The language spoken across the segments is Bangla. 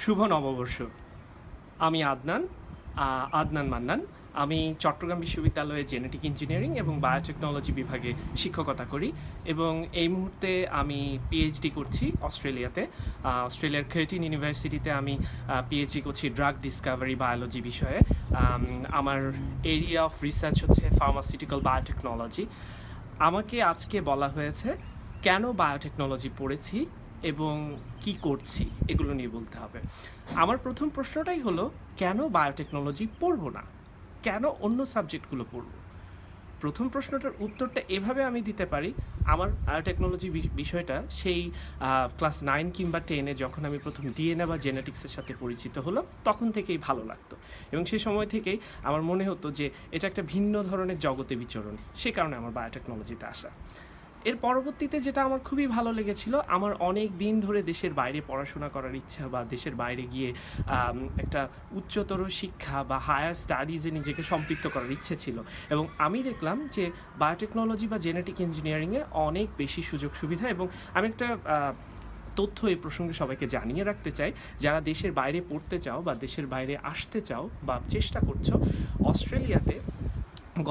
শুভ নববর্ষ। আমি আদনান মান্নান। আমি চট্টগ্রাম বিশ্ববিদ্যালয়ে জেনেটিক ইঞ্জিনিয়ারিং এবং বায়োটেকনোলজি বিভাগে শিক্ষকতা করি এবং এই মুহূর্তে আমি পিএইচডি করছি অস্ট্রেলিয়াতে। অস্ট্রেলিয়ার কার্টিন ইউনিভার্সিটিতে আমি পিএইচডি করছি ড্রাগ ডিসকাভারি বায়োলজি বিষয়ে। আমার এরিয়া অফ রিসার্চ হচ্ছে ফার্মাসিউটিক্যাল বায়োটেকনোলজি। আমাকে আজকে বলা হয়েছে কেন বায়োটেকনোলজি পড়েছি এবং কি করছি এগুলো নিয়ে বলতে হবে। আমার প্রথম প্রশ্নটাই হলো, কেন বায়োটেকনোলজি পড়বো না, কেন অন্য সাবজেক্টগুলো পড়বো? প্রথম প্রশ্নটার উত্তরটা এভাবে আমি দিতে পারি, আমার বায়োটেকনোলজি বিষয়টা সেই ক্লাস 9 কিংবা 10-এ যখন আমি প্রথম ডিএনএ বা জেনেটিক্সের সাথে পরিচিত হলাম তখন থেকেই ভালো লাগতো এবং সেই সময় থেকেই আমার মনে হতো যে এটা একটা ভিন্ন ধরনের জগতে বিচরণ, সে কারণে আমার বায়োটেকনোলজিতে আসা। এর পরবর্তীতে যেটা আমার খুবই ভালো লেগেছিল, আমার অনেক দিন ধরে দেশের বাইরে পড়াশোনা করার ইচ্ছা বা দেশের বাইরে গিয়ে একটা উচ্চতর শিক্ষা বা হায়ার স্টাডিজে নিজেকে সম্পৃক্ত করার ইচ্ছে ছিল এবং আমি দেখলাম যে বায়োটেকনোলজি বা জেনেটিক ইঞ্জিনিয়ারিংয়ে অনেক বেশি সুযোগ সুবিধা। এবং আমি একটা তথ্য এই প্রসঙ্গে সবাইকে জানিয়ে রাখতে চাই, যারা দেশের বাইরে পড়তে চাও বা দেশের বাইরে আসতে চাও বা চেষ্টা করছো, অস্ট্রেলিয়াতে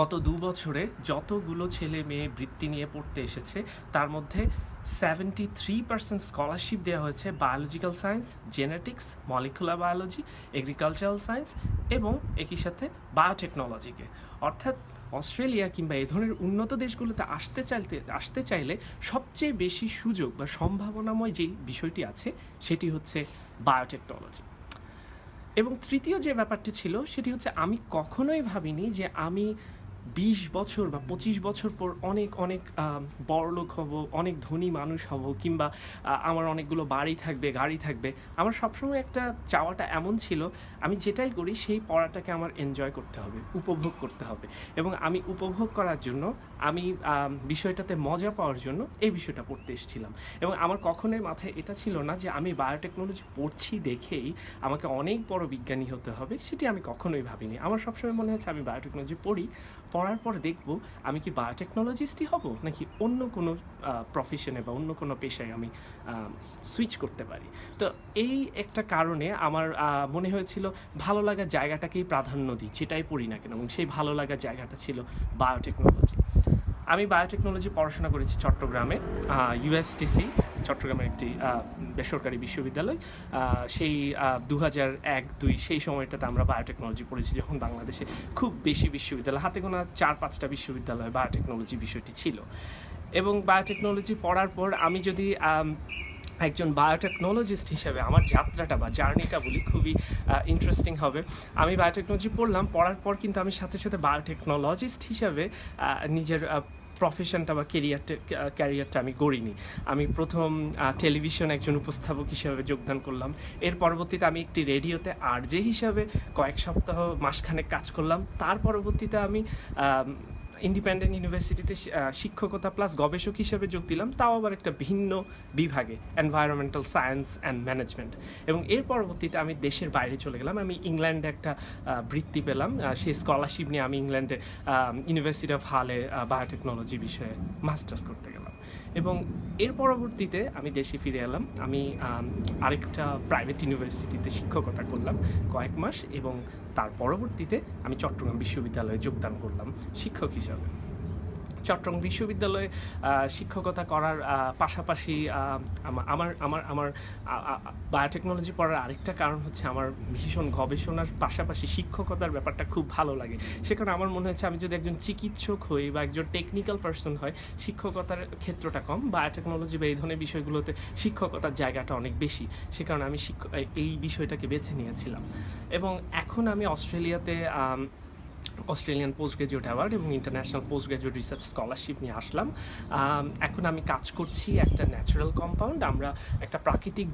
গত 2 বছরে যতগুলো ছেলে মেয়ে বৃত্তি নিয়ে পড়তে এসেছে তার মধ্যে 73% স্কলারশিপ দেওয়া হয়েছে biological science, genetics, molecular biology, agricultural science এবং একই সাথে বায়োটেকনোলজিকে। অর্থাৎ অস্ট্রেলিয়া কিংবা এই ধরনের উন্নত দেশগুলোতে আসতে চাইলে সবচেয়ে বেশি সুযোগ বা সম্ভাবনাময় যেই বিষয়টি আছে সেটি হচ্ছে বায়োটেকনোলজি। এবং তৃতীয় যে ব্যাপারটি ছিল সেটি হচ্ছে, আমি কখনোই ভাবিনি যে আমি 20 বছর বা 25 বছর পর অনেক অনেক বড়লোক হব, অনেক ধনী মানুষ হব, কিংবা আমার অনেকগুলো বাড়ি থাকবে, গাড়ি থাকবে। আমার সবসময় একটা চাওয়াটা এমন ছিল, আমি যেটাই করি সেই পড়াটাকে আমার এনজয় করতে হবে, উপভোগ করতে হবে এবং আমি উপভোগ করার জন্য, আমি বিষয়টাতে মজা পাওয়ার জন্য এই বিষয়টা পড়তে এসেছিলাম। এবং আমার কখনোই মাথায় এটা ছিল না যে আমি বায়োটেকনোলজি পড়ছি দেখেই আমাকে অনেক বড় বিজ্ঞানী হতে হবে, সেটি আমি কখনোই ভাবিনি। আমার সবসময় মনে হচ্ছে আমি বায়োটেকনোলজি পড়ার পর দেখব আমি কি বায়োটেকনোলজিস্টই হব নাকি অন্য কোনো প্রফেশনে বা অন্য কোনো পেশায় আমি সুইচ করতে পারি। তো এই একটা কারণে আমার মনে হয়েছিল ভালো লাগার জায়গাটাকেই প্রাধান্য দিই, যেটাই পড়ি না কেন, এবং সেই ভালো লাগার জায়গাটা ছিল বায়োটেকনোলজি। আমি বায়োটেকনোলজি পড়াশোনা করেছি চট্টগ্রামে, ইউএসটিসি, চট্টগ্রামের একটি বেসরকারি বিশ্ববিদ্যালয়। সেই 2001-2 সেই সময়টাতে আমরা বায়োটেকনোলজি পড়েছি, যখন বাংলাদেশে খুব বেশি বিশ্ববিদ্যালয়, হাতে গোনা 4-5টা বিশ্ববিদ্যালয়ে বায়োটেকনোলজি বিষয়টি ছিল। এবং বায়োটেকনোলজি পড়ার পর আমি যদি একজন বায়োটেকনোলজিস্ট হিসেবে আমার যাত্রাটা বা জার্নিটা বলি, খুবই ইন্টারেস্টিং হবে। আমি বায়োটেকনোলজি পড়ার পর কিন্তু আমি সাথে সাথে বায়োটেকনোলজিস্ট হিসাবে নিজের প্রফেশনটা বা ক্যারিয়ারটা আমি গড়িনি। আমি প্রথম টেলিভিশনে একজন উপস্থাপক হিসাবে যোগদান করলাম। এর পরবর্তীতে আমি একটি রেডিওতে আরজে হিসাবে কয়েক সপ্তাহ, মাসখানেক কাজ করলাম। তার পরবর্তীতে আমি ইন্ডিপেন্ডেন্ট ইউনিভার্সিটিতে শিক্ষকতা প্লাস গবেষক হিসেবে যোগ দিলাম, তাও আবার একটা ভিন্ন বিভাগে, এনভায়রনমেন্টাল সায়েন্স অ্যান্ড ম্যানেজমেন্ট। এবং এর পরবর্তীতে আমি দেশের বাইরে চলে গেলাম। আমি ইংল্যান্ডে একটা বৃত্তি পেলাম, সেই স্কলারশিপ নিয়ে আমি ইংল্যান্ডে ইউনিভার্সিটি অফ হালে বায়োটেকনোলজি বিষয়ে মাস্টার্স করতে গেলাম। এবং এর পরবর্তীতে আমি দেশে ফিরে এলাম। আমি আরেকটা প্রাইভেট ইউনিভার্সিটিতে শিক্ষকতা করলাম কয়েক মাস এবং তার পরবর্তীতে আমি চট্টগ্রাম বিশ্ববিদ্যালয়ে যোগদান করলাম শিক্ষক হিসাবে। চট্টগ্রাম বিশ্ববিদ্যালয়ে শিক্ষকতা করার পাশাপাশি আমার আমার আমার বায়োটেকনোলজি পড়ার আরেকটা কারণ হচ্ছে, আমার ভীষণ গবেষণার পাশাপাশি শিক্ষকতার ব্যাপারটা খুব ভালো লাগে। সে কারণে আমার মনে হচ্ছে আমি যদি একজন চিকিৎসক হই বা একজন টেকনিক্যাল পার্সন হয়, শিক্ষকতার ক্ষেত্রটা কম, বায়োটেকনোলজি বা এই ধরনের বিষয়গুলোতে শিক্ষকতার জায়গাটা অনেক বেশি। সে কারণে আমি এই বিষয়টাকে বেছে নিয়েছিলাম। এবং এখন আমি অস্ট্রেলিয়াতে অস্ট্রেলিয়ান পোস্ট গ্র্যাজুয়েট অ্যাওয়ার্ড এবং international post graduate research scholarship নিয়ে আসলাম। এখন আমি কাজ করছি একটা ন্যাচারাল কম্পাউন্ড। আমরা একটা প্রাকৃতিক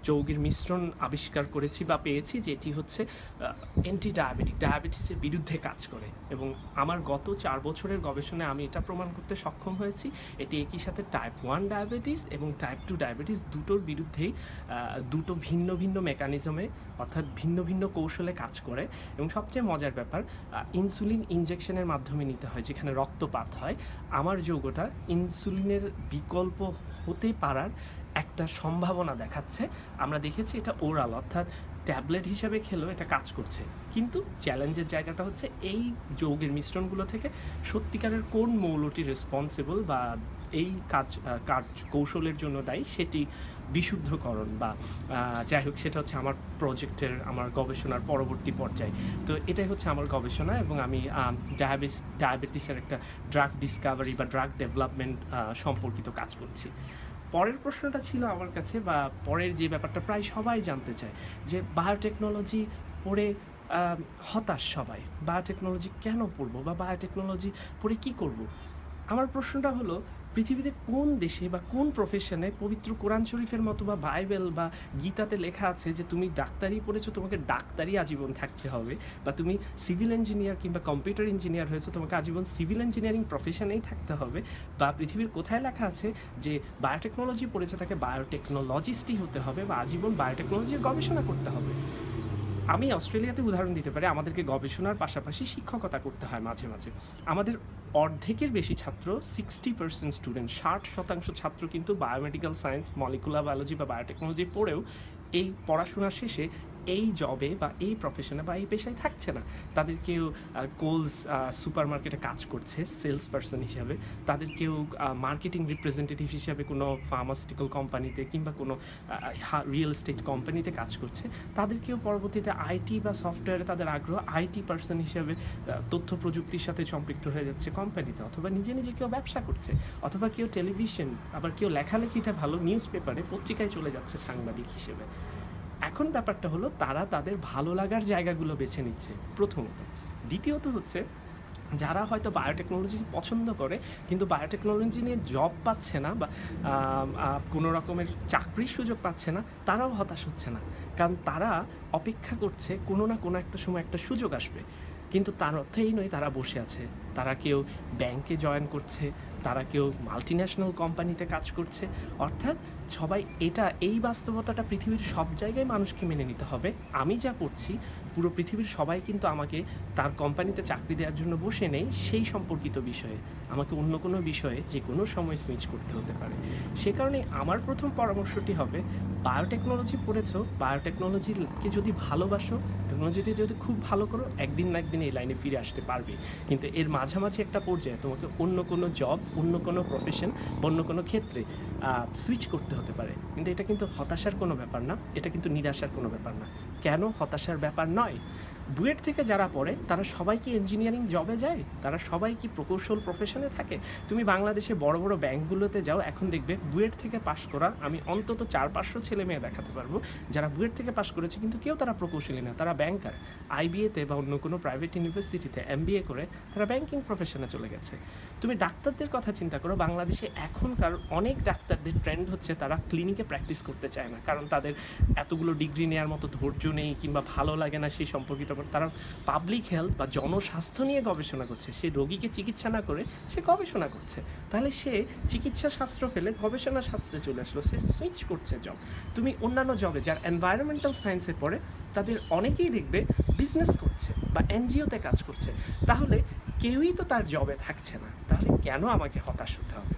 যৌগের মিশ্রণ আবিষ্কার করেছি বা পেয়েছি, যেটি হচ্ছে অ্যান্টি ডায়াবেটিসের বিরুদ্ধে কাজ করে। এবং আমার গত 4 বছরের গবেষণায় আমি এটা প্রমাণ করতে সক্ষম হয়েছি, এটি একই সাথে টাইপ 1 ডায়াবেটিস এবং টাইপ 2 ডায়াবেটিস দুটোর বিরুদ্ধেই দুটো ভিন্ন ভিন্ন মেকানিজমে, অর্থাৎ ভিন্ন ভিন্ন কৌশলে কাজ করে। এবং সবচেয়ে মজার ব্যাপার, ইনসুলিন ইনজেকশনের মাধ্যমে নিতে হয়, যেখানে রক্তপাত হয়। আমার যৌগটা ইনসুলিনের বিকল্প হতে পারার একটা সম্ভাবনা দেখাচ্ছে। আমরা দেখেছি এটা ওরাল, অর্থাৎ ট্যাবলেট হিসেবে খেলেও এটা কাজ করছে। কিন্তু চ্যালেঞ্জের জায়গাটা হচ্ছে এই যৌগের মিশ্রণগুলো থেকে সত্যিকারের কোন মৌলটি রেসপন্সিবল বা এই কাজ কৌশলের জন্য দায়ী সেটি বিশুদ্ধকরণ বা যাই হোক, সেটা হচ্ছে আমার প্রজেক্টের, আমার গবেষণার পরবর্তী পর্যায়ে। তো এটাই হচ্ছে আমার গবেষণা, এবং আমি ডায়াবেটিসের একটা ড্রাগ ডিসকাভারি বা ড্রাগ ডেভেলপমেন্ট সম্পর্কিত কাজ করছি। পরের প্রশ্নটা ছিল আমার কাছে, বা পরের যে ব্যাপারটা প্রায় সবাই জানতে চায়, যে বায়োটেকনোলজি পড়ে হতাশ সবাই, বায়োটেকনোলজি কেন পড়বো বা বায়োটেকনোলজি পড়ে কী করব। আমার প্রশ্নটা হলো, পৃথিবীতে কোন দেশে বা কোন প্রফেশনে পবিত্র কোরআন শরীফের মতো বা বাইবেল বা গীতাতে লেখা আছে যে তুমি ডাক্তারি পড়েছো, তোমাকে ডাক্তারি আজীবন থাকতে হবে, বা তুমি সিভিল ইঞ্জিনিয়ার কিংবা কম্পিউটার ইঞ্জিনিয়ার হয়েছো, তোমাকে আজীবন সিভিল ইঞ্জিনিয়ারিং প্রফেশনেই থাকতে হবে, বা পৃথিবীর কোথায় লেখা আছে যে বায়োটেকনোলজি পড়েছে তাকে বায়োটেকনোলজিস্টই হতে হবে বা আজীবন বায়োটেকনোলজির গবেষণা করতে হবে। আমি অস্ট্রেলিয়াতে উদাহরণ দিতে পারি, আমাদেরকে গবেষণার পাশাপাশি শিক্ষকতা করতে হয় মাঝে মাঝে। আমাদের অর্ধেকের বেশি ছাত্র, 60% স্টুডেন্ট, 60% ছাত্র কিন্তু বায়োমেডিক্যাল সায়েন্স, মলিকুলার বায়োলজি বা বায়োটেকনোলজি পড়েও এই পড়াশোনার শেষে এই জবে বা এই প্রফেশনে বা এই পেশায় থাকছে না। তাদের কেউ কোলস সুপার মার্কেটে কাজ করছে সেলস পার্সন হিসাবে, তাদের কেউ মার্কেটিং রিপ্রেজেন্টেটিভ হিসাবে কোনো ফার্মাসিউটিক্যাল কোম্পানিতে কিংবা কোনো রিয়েল এস্টেট কোম্পানিতে কাজ করছে, তাদের কেউ পরবর্তীতে আইটি বা সফটওয়্যারে তাদের আগ্রহ, আইটি পার্সন হিসাবে তথ্য প্রযুক্তির সাথে সম্পৃক্ত হয়ে যাচ্ছে কোম্পানিতে, অথবা নিজে নিজে কেউ ব্যবসা করছে, অথবা কেউ টেলিভিশন, আবার কেউ লেখালেখিতে ভালো, নিউজ পেপারে পত্রিকায় চলে যাচ্ছে সাংবাদিক হিসেবে। এখন ব্যাপারটা হলো, তারা তাদের ভালো লাগার জায়গাগুলো বেছে নিচ্ছে প্রথমত। দ্বিতীয়ত হচ্ছে, যারা হয়তো বায়োটেকনোলজিকে পছন্দ করে কিন্তু বায়োটেকনোলজি নিয়ে জব পাচ্ছে না বা কোনো রকমের চাকরির সুযোগ পাচ্ছে না, তারাও হতাশ হচ্ছে না, কারণ তারা অপেক্ষা করছে কোনো না কোনো একটা সময় একটা সুযোগ আসবে। কিন্তু তার অর্থ এই নয় তারা বসে আছে। তারা কেউ ব্যাংকে জয়েন করছে, তারা কেউ মাল্টিন্যাশনাল কোম্পানিতে কাজ করছে। অর্থাৎ সবাই এই বাস্তবতাটা পৃথিবীর সব জায়গায় মানুষকে মেনে নিতে হবে। আমি যা করছি, পুরো পৃথিবীর সবাই কিন্তু আমাকে তার কোম্পানিতে চাকরি দেওয়ার জন্য বসে নেই সেই সম্পর্কিত বিষয়ে, আমাকে অন্য কোনো বিষয়ে যে কোনো সময় সুইচ করতে হতে পারে। সে কারণে আমার প্রথম পরামর্শটি হবে, বায়োটেকনোলজি পড়েছো, বায়োটেকনোলজিকে যদি ভালোবাসো, টেকনোলজিতে যদি খুব ভালো করো, একদিন না একদিন এই লাইনে ফিরে আসতে পারবে। কিন্তু এর মাঝামাঝি একটা পর্যায়ে তোমাকে অন্য কোনো জব, অন্য কোনো প্রফেশন, অন্য কোনো ক্ষেত্রে সুইচ করতে হতে পারে। কিন্তু এটা কিন্তু হতাশার কোনো ব্যাপার না, এটা কিন্তু নিরাশার কোনো ব্যাপার না। কেন হতাশার ব্যাপার নয়? বুয়েট থেকে যারা পড়ে তারা সবাই কি ইঞ্জিনিয়ারিং জবে যায়? তারা সবাই কি প্রকৌশল প্রফেশনে থাকে? তুমি বাংলাদেশে বড় বড় ব্যাংকগুলোতে যাও, এখন দেখবে বুয়েট থেকে পাশ করা আমি অন্তত 400-500 ছেলে মেয়ে দেখাতে পারবো যারা বুয়েট থেকে পাশ করেছে, কিন্তু কেউ তারা প্রকৌশলী না, তারা ব্যাংকার। আইবিএতে বা অন্য কোনো প্রাইভেট ইউনিভার্সিটিতে এমবিএ করে তারা ব্যাংকিং প্রফেশনে চলে গেছে। তুমি ডাক্তারদের কথা চিন্তা করো, বাংলাদেশে এখনকার অনেক ডাক্তারদের ট্রেন্ড হচ্ছে তারা ক্লিনিকে প্র্যাকটিস করতে চায় না, কারণ তাদের এতগুলো ডিগ্রি নেওয়ার মতো ধৈর্য নেই কিংবা ভালো লাগে না সেই সম্পর্কিত। তারা পাবলিক হেলথ বা জনস্বাস্থ্য নিয়ে গবেষণা করছে, সে রোগীকে চিকিৎসা না করে সে গবেষণা করছে। তাহলে সে চিকিৎসা শাস্ত্র ফেলে গবেষণা শাস্ত্রে চলে আসলো, সে সুইচ করছে জব। তুমি অন্যান্য জবে যারা এনভায়রনমেন্টাল সায়েন্সে পড়ে তাদের অনেকেই দেখবে বিজনেস করছে বা এনজিওতে কাজ করছে। তাহলে কেউই তো তার জবে থাকছে না, তাহলে কেন আমাকে হতাশ হতে হবে?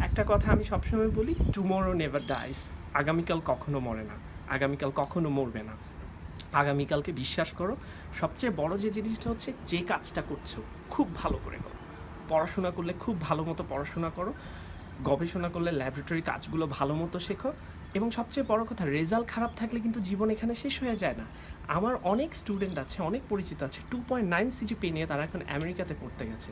একটা কথা আমি সবসময় বলি, টুমরো নেভার ডাইস। আগামীকাল কখনো মরে না, আগামীকাল কখনো মরবে না। আগামীকালকে বিশ্বাস করো। সবচেয়ে বড় যে জিনিসটা হচ্ছে, যে কাজটা করছো খুব ভালো করে করো। পড়াশোনা করলে খুব ভালো মতো পড়াশোনা করো, গবেষণা করলে ল্যাবরেটরি কাজগুলো ভালো মতো শেখো, এবং সবচেয়ে বড় কথা, রেজাল্ট খারাপ থাকলে কিন্তু জীবন এখানে শেষ হয়ে যায় না। আমার অনেক স্টুডেন্ট আছে, অনেক পরিচিত আছে, 2.9 সিজিপি নিয়ে তারা এখন আমেরিকাতে পড়তে গেছে।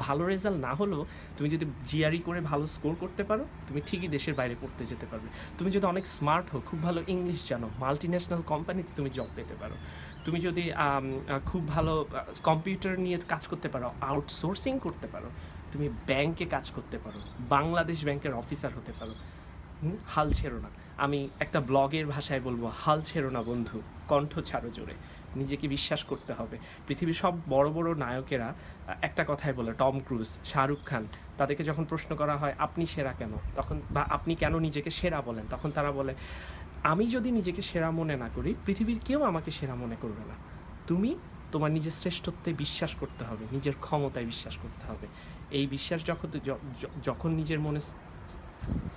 ভালো রেজাল্ট না হলেও তুমি যদি জিআরই করে ভালো স্কোর করতে পারো, তুমি ঠিকই দেশের বাইরে পড়তে যেতে পারবে। তুমি যদি অনেক স্মার্ট হো, খুব ভালো ইংলিশ জানো, মাল্টিন্যাশনাল কোম্পানিতে তুমি জব পেতে পারো। তুমি যদি খুব ভালো কম্পিউটার নিয়ে কাজ করতে পারো, আউটসোর্সিং করতে পারো, তুমি ব্যাংকে কাজ করতে পারো, বাংলাদেশ ব্যাংকের অফিসার হতে পারো। হাল ছেড়ো না। আমি একটা ব্লগের ভাষায় বলবো, হাল ছেড়ো না বন্ধু, কণ্ঠ ছাড়ো জোরে। নিজেকে বিশ্বাস করতে হবে। পৃথিবীর সব বড় বড় নায়কেরা একটা কথাই বলে, টম ক্রুজ, শাহরুখ খান, তাদেরকে যখন প্রশ্ন করা হয় আপনি সেরা কেন, তখন বা আপনি কেন নিজেকে সেরা বলেন, তখন তারা বলে, আমি যদি নিজেকে সেরা মনে না করি, পৃথিবীর কেউ আমাকে সেরা মনে করবে না। তুমি তোমার নিজের শ্রেষ্ঠত্বে বিশ্বাস করতে হবে, নিজের ক্ষমতায় বিশ্বাস করতে হবে। এই বিশ্বাস যখন নিজের মনে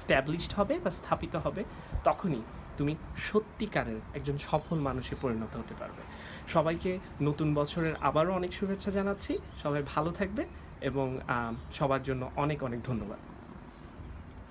স্ট্যাবলিশড হবে বা স্থাপিত হবে, তখনই তুমি সত্যিকারের একজন সফল মানুষে পরিণত হতে পারবে। সবাইকে নতুন বছরের আবারও অনেক শুভেচ্ছা জানাচ্ছি। সবাই ভালো থাকবে এবং সবার জন্য অনেক অনেক ধন্যবাদ।